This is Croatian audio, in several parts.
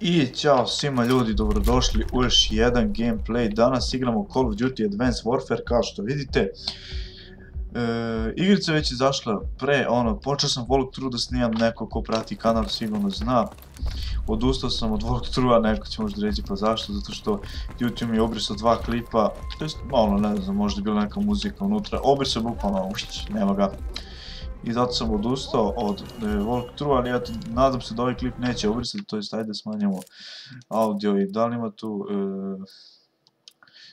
I ćao svima ljudi, dobrodošli u još jedan gameplay. Danas igramo Call of Duty Advanced Warfare, kao što vidite. Igrica već izašla pre, počeo sam walkthrough da snimam, neko ko prati kanal sigurno zna. Odustao sam od walkthrougha, neko će možda reći pa zašto, zato što YouTube mi je obrisao 2 klipa, to jest, ne znam, možda je bila neka muzika unutra, obrisao bukvalno, nema ga. I zato sam odustao od walkthrougha, ali eto, nadam se da ovaj klip neće obrisati, to jest ajde smanjimo audio i da li ima tu...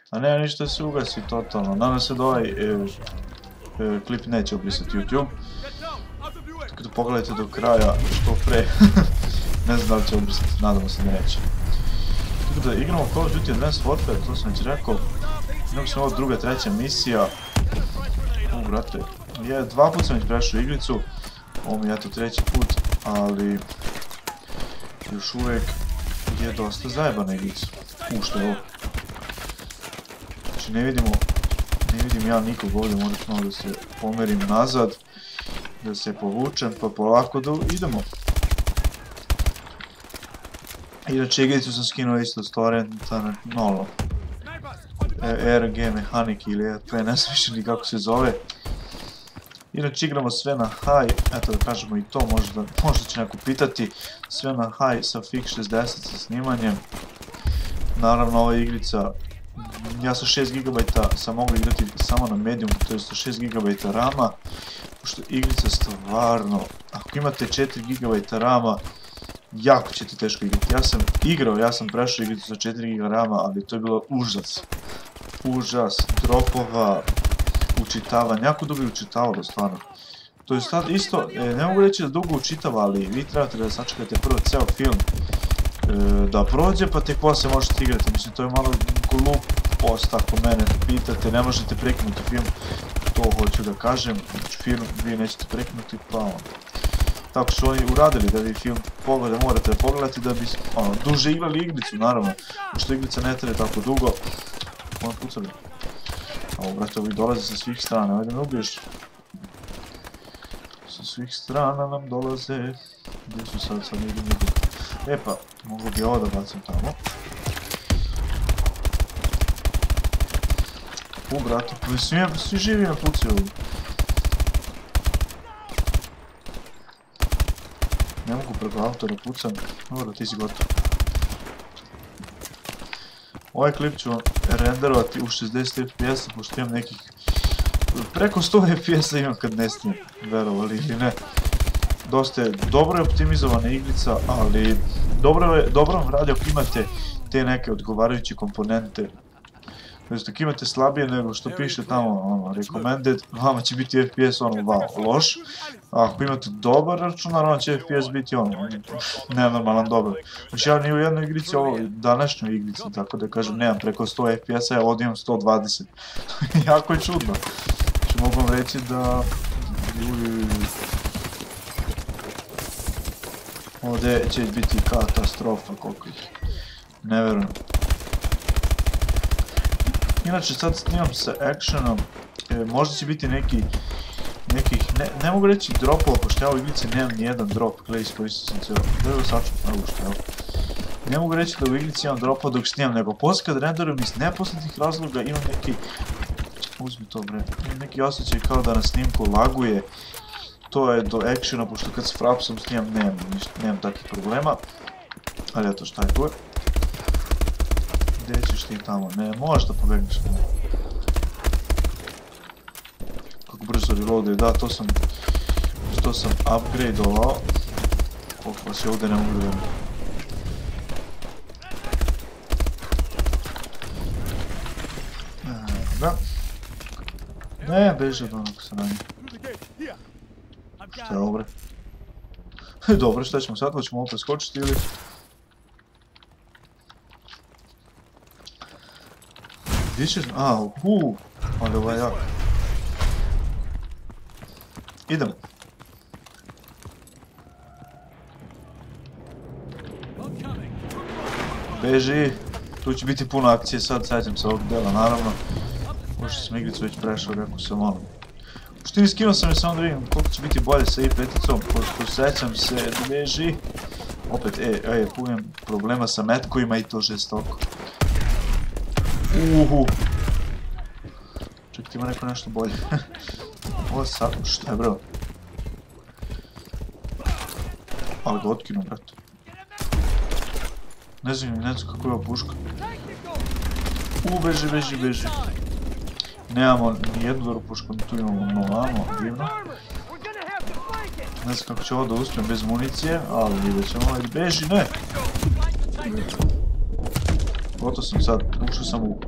A ne, ništa se ugasi totalno, nadam se da ovaj klip neće obrisati YouTube. Tako da pogledajte do kraja što pre, ne znam da li će obrisati, nadamo se da neće. Tako da igramo Call of Duty Advanced Warfare, to sam već rekao, igramo se ovo druga, treća misija. Brate, dva put sam već prešao igricu, ovo mi je to treći put, ali još uvijek je dosta zajebana igrica. Što je ovo? Znači ne vidim ja nikog ovdje, moram malo da se pomerim nazad, da se povučem, pa polako da idemo. Inače igricu sam skinuo isto s torrenta, RG Mechanic ili ERP, ne znam više ni kako se zove. Inače igramo sve na high, eto da kažemo i to, možda će neko pitati, sve na high sa Fix 60 sa snimanjem. Naravno ova igrica, ja sa 6 GB sam mogu igrati samo na medium, to je sa 6 GB rama, pošto igrica stvarno, ako imate 4 GB rama, jako ćete teško igrati. Ja sam prešao igricu sa 4 GB rama, ali to je bilo užas. Užas, dropova, učitavanja, jako dugo je učitavalo stvarno. To je sad isto, ne mogu reći da dugo učitava, ali vi trebate da sačekate prvo ceo film da prođe, pa tek poslije možete igrati. Mislim, to je malo glupost ako mene pitate, ne možete prekinuti film, to hoću da kažem. Znači film vi nećete prekinuti, pa tako su oni uradili da vi film morate da pogledati da bi duže igrali igricu, naravno, pošto igrica ne traje tako dugo. Ono pucali. Ovo, brate, ovi dolaze sa svih strana, ajde me ubiješ. Sa svih strana nam dolaze. Gdje su sad vidim nikog. E pa, mogu bi ovo da bacim tamo. Brate, pa svi živi me pucaju ovdje. Ne mogu preko autora pucam. Dobro, ti si gotov. Ovaj klip ću renderovati u 60 fps, pošto imam nekih... Preko 100 fps imam kad ne snijem, verovali ili ne. Dosta je dobro optimizovana igrica, ali dobro vam radi ako imate te neke odgovarajuće komponente. Znači, ako imate slabije nego što piše tamo, recommended, vama će biti FPS wow, loš. A ako imate dobar računar, on će FPS biti nenormalan dobar. Znači ja ni u jednoj igrici, ovo današnjoj igrici, tako da kažem, nemam preko 100 FPS-a, ja ovdje imam 120. Jako je čudno. Znači mogu vam reći da... Ovdje će biti katastrofa, koliko ih. Ne verujem. Inače sad snimam sa actionom, možda će biti nekih, ne mogu reći dropova, pošto ja u igrici nemam nijedan drop, gledaj iskoristio sam cijelo, gledaj sačup na ušte, evo. Ne mogu reći da u igrici imam dropova dok snimam, nego poslije kad renderujem iz nepoznatih razloga imam neki, uzmi to bre, imam neki osjećaj kao da na snimku laguje, to je do actiona, pošto kad s frapsom snimam nemam takvih problema, ali eto šta je tu je. Gdje ćeš ti tamo? Ne, možeš da pobegneš. Kako brzo reloaduje, da, to sam upgradeovao. Koliko vas je ovdje ne mogu da vidim. Da. Ne, beži od onog sranja. Šta je ovo bre? Dobro, šta ćemo sad? Hoćemo ovo preskočiti ili... Gdje ćeš... ali ovo je jak. Idemo. Beži. Tu će biti puno akcije sad, sjećam se ovog dela, naravno. Možda sam igricu već prešao, rekao sam ono. U štini skinuo sam je samo da vidim koliko će biti bolje sa i peticom, pošto sjećam se, beži. Opet, imam problema sa metkovima i to žestoko. Čekaj, ima neko nešto bolje. Ovo sad, šta je bro? Ali ga otkinu, brate. Ne znam kako je ova puška. Beži. Nemamo ni jednu dobru pušku, tu imamo novamo, divno. Ne znam kako će ovo da uspijem bez municije, ali vidjet ćemo. Beži, ne! Gotov sam sad, ušao sam u...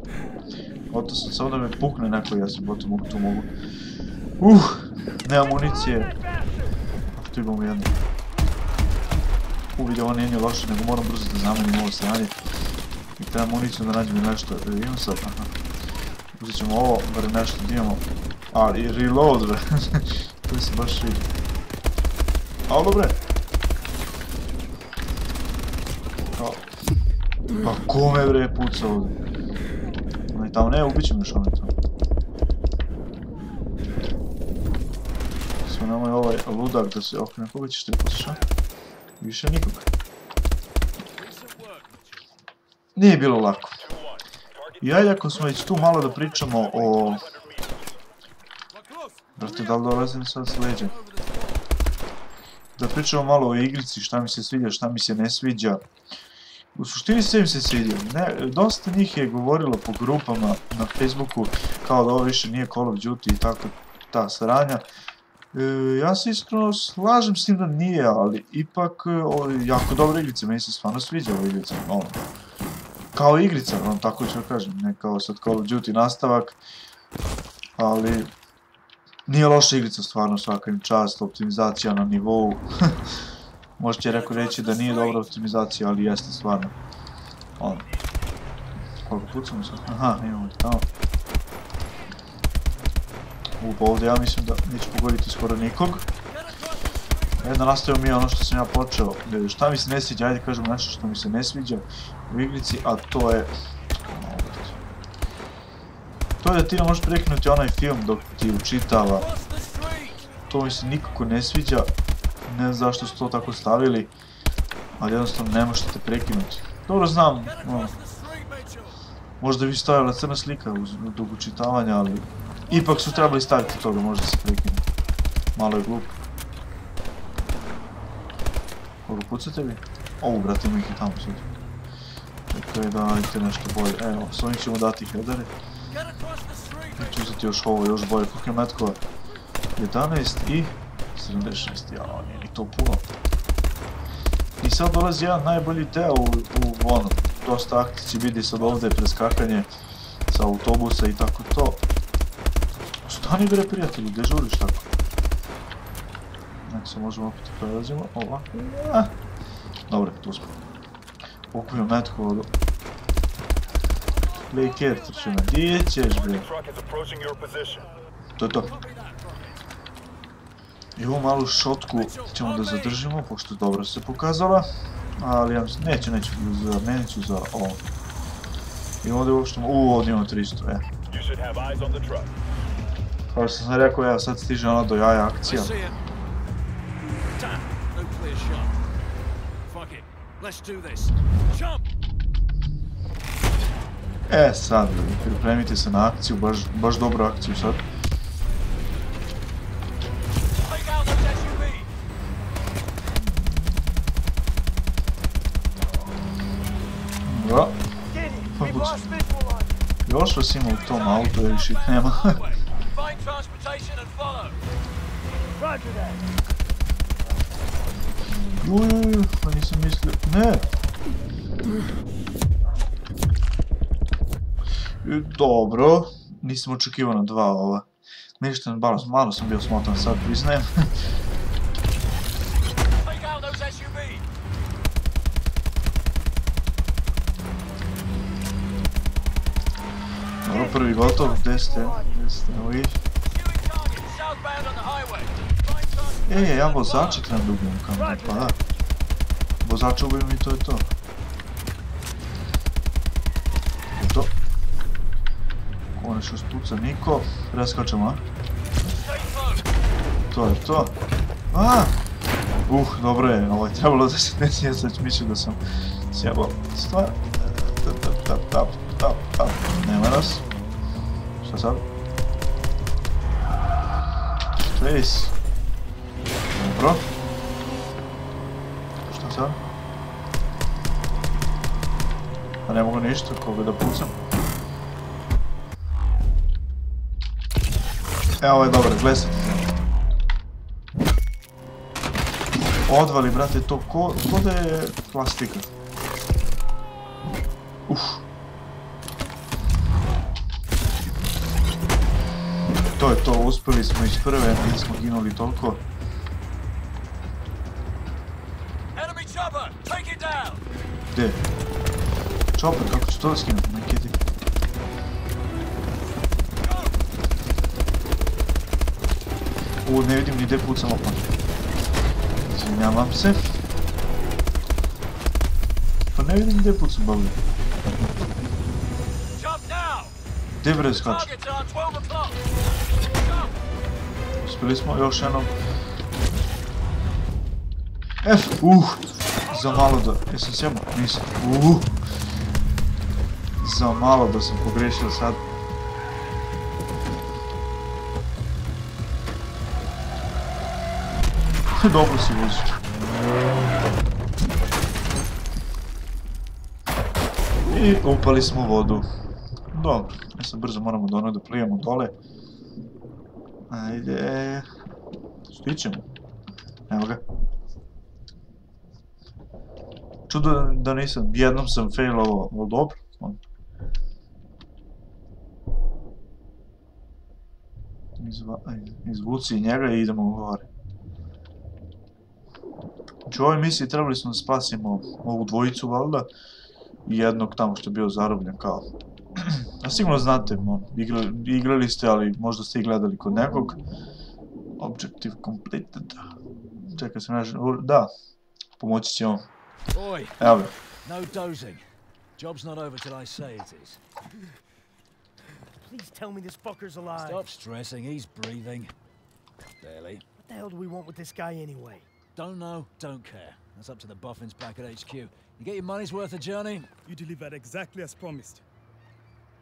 Gotov sam samo da me pukne neko, ja sam gotov, tu mogu. Nema municije. Tu imamo jednu. Vidio, ovo nije ni loše, nego moram brzo da zamenim ovo stranje. I treba municiju da nađem nešto. Imam sad, uzet ćemo ovo, bar nešto da imamo. Ali, reload, bre. Tu se baš vidi. Alo, bre. Pa kome, bre, puca ovdje? Onaj tamo, ne, ubit ćemo još onaj tamo. Sve nemoj ovaj ludak da se okrene. Koga ćeš ti poslušati? Više nikoga. Nije bilo lako. I ajde ako smo već tu malo da pričamo o... Brate, da li dolazim sad s leđa? Da pričamo malo o igrici, šta mi se sviđa, šta mi se ne sviđa. U suštini sve mi se sviđa. Dosta njih je govorilo po grupama na Facebooku kao da ovo više nije Call of Duty i tako ta saranja. Ja se iskreno slažem s tim da nije, ali ipak jako dobra igrica, meni se stvarno sviđa ova igrica. Kao igrica, tako ću da kažem, ne kao sad Call of Duty nastavak, ali nije loša igrica stvarno, svaka im čast, optimizacija na nivou. Možete je rekao reći da nije dobra optimizacija, ali jeste stvarno. Koliko pucamo sad? Aha, imamo tamo. Pa ovdje ja mislim da neću pogoditi skoro nikog. Jedno nastavimo mi ono što sam ja počeo. Šta mi se ne sviđa, ajde kažemo nešto što mi se ne sviđa u igrici, a to je... To je da ti ne možeš prekinuti onaj film dok ti učitava. To mi se nikako ne sviđa. Ne znam zašto su to tako stavili, ali jednostavno ne možete prekinuti. Dobro znam, možda bi stavila crna slika dok učitavanja, ali ipak su trebali staviti toga, može se prekinuti. Malo je glupo. Koliko pucate vi? Brate, ima ih i tamo sad. Čekaj, dajte nešto bolje. Evo, s ovim ćemo dati headere. Neću uzeti još ovo, još bolje. Koliko je metkova? 11 i 76, ja, nije ni to puno. I sad dolazi jedan najbolji deo u dosta aktici vidi sad ovdje preskakanje sa autobusa i tako to. Stani bre prijatelji, gdje žuriš tako? Nek se možemo opet prelazimo, ovako. Dobre, tu smo. Pokupio metku od... Laker trčima, gdje ćeš bre? To je to. I ovu malu šotku ćemo da zadržimo, pošto dobro se pokazala. Ali ja mislim, neću za ovo. I ovdje uopšte, ovdje imamo 300, Kao što sam rekao, evo sad stiže ona do jaja akcija. Sad, pripremite se na akciju, baš dobru akciju sad. Dobro. Još vas ima u tom autu, jer više ih nema. Pa nisam mislio... Ne! Dobro, nisam očekivao na dva ova. Ništa, malo sam bio smotan sad, priznajem. Dobro, prvi gotov, gdje ste, evo ih. Ja vozača trebam da ubijem kameru, pa da. Vozača ubijem i to je to. To. Ovo nešto stuca niko, preskačemo, a? To je to. Dobro je, ovo je trebalo da se desi, ja sad mislio da sam sjebao stvar. Tap, nema nas. Šta sad? Space. Dobro. Šta sad? Pa ne mogu ništa, koga da pucam. Evo, ovo je dobro, gledaj sad. Odvali, brate, to ko da je plastika. To je to, uspeli smo iz prve, nismo ginuli toliko. Gdje? Chopper, kako ću to da skinem? Neki ti. Ne vidim ni gdje pucam opan. Izvinjavam se. Pa ne vidim gdje pucam, bavlja. Gdje bre skaču? Uspjeli smo još jednom. F, za malo da... Jesam sjebao? Nisam. Za malo da sam pogrešio sad. Dobro si vozio. I upali smo vodu. Dobro, sad brzo moramo do ono da plijemo dole. Ajde... Stićemo. Evo ga. Čudo da nisam, jednom sam failovao, ali dobro. Izvuci njega i idemo gore. Znači u ovoj misiji trebali smo da spasimo ovu dvojicu, valjda, i jednog tamo što je bio zarobljen, kao. A sigurno znate, igrali ste, ali možda ste i gledali kod nekog. Objective completed. Čekaj se nađe, da, pomoći će on. Evo ga. No dozing. Job's not over till I say it is. Please tell me this fucker's alive. Stop stressing, he's breathing. Barely. What the hell do we want with this guy anyway? Don't know, don't care. That's up to the boffins back at HQ. You get your money's worth a journey? You delivered exactly as promised.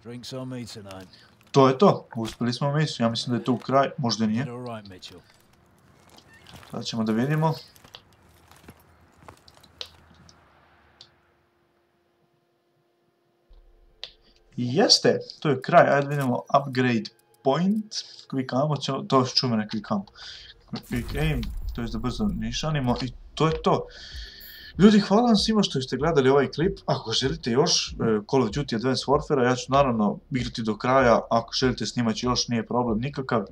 Drinks on me tonight. To je to, uspjeli smo misiju, ja mislim da je to kraj, možda nije. All right, Mitchell. Sad ćemo da vidimo. Jeste, to je kraj, ajde vidimo upgrade point, klikamo, to ću me ne klikamo. Quick aim, to je da brzo nišanimo i to je to. Ljudi, hvala vam svima što ste gledali ovaj klip. Ako želite još Call of Duty Advanced Warfare, ja ću naravno igrati do kraja. Ako želite snimati još, nije problem nikakav.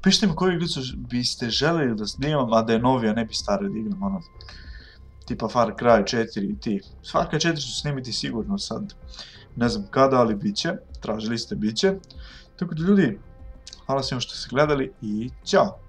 Pišite mi koju igricu biste željeli da snimam, a da je novija, ne bi stare da igram, ono. Tipa Far Cry 4 i ti. Far Cry 4 ću snimiti sigurno sad. Ne znam kada, ali bit će. Tražili ste, bit će. Tako da ljudi, hvala svima što ste gledali i ćao!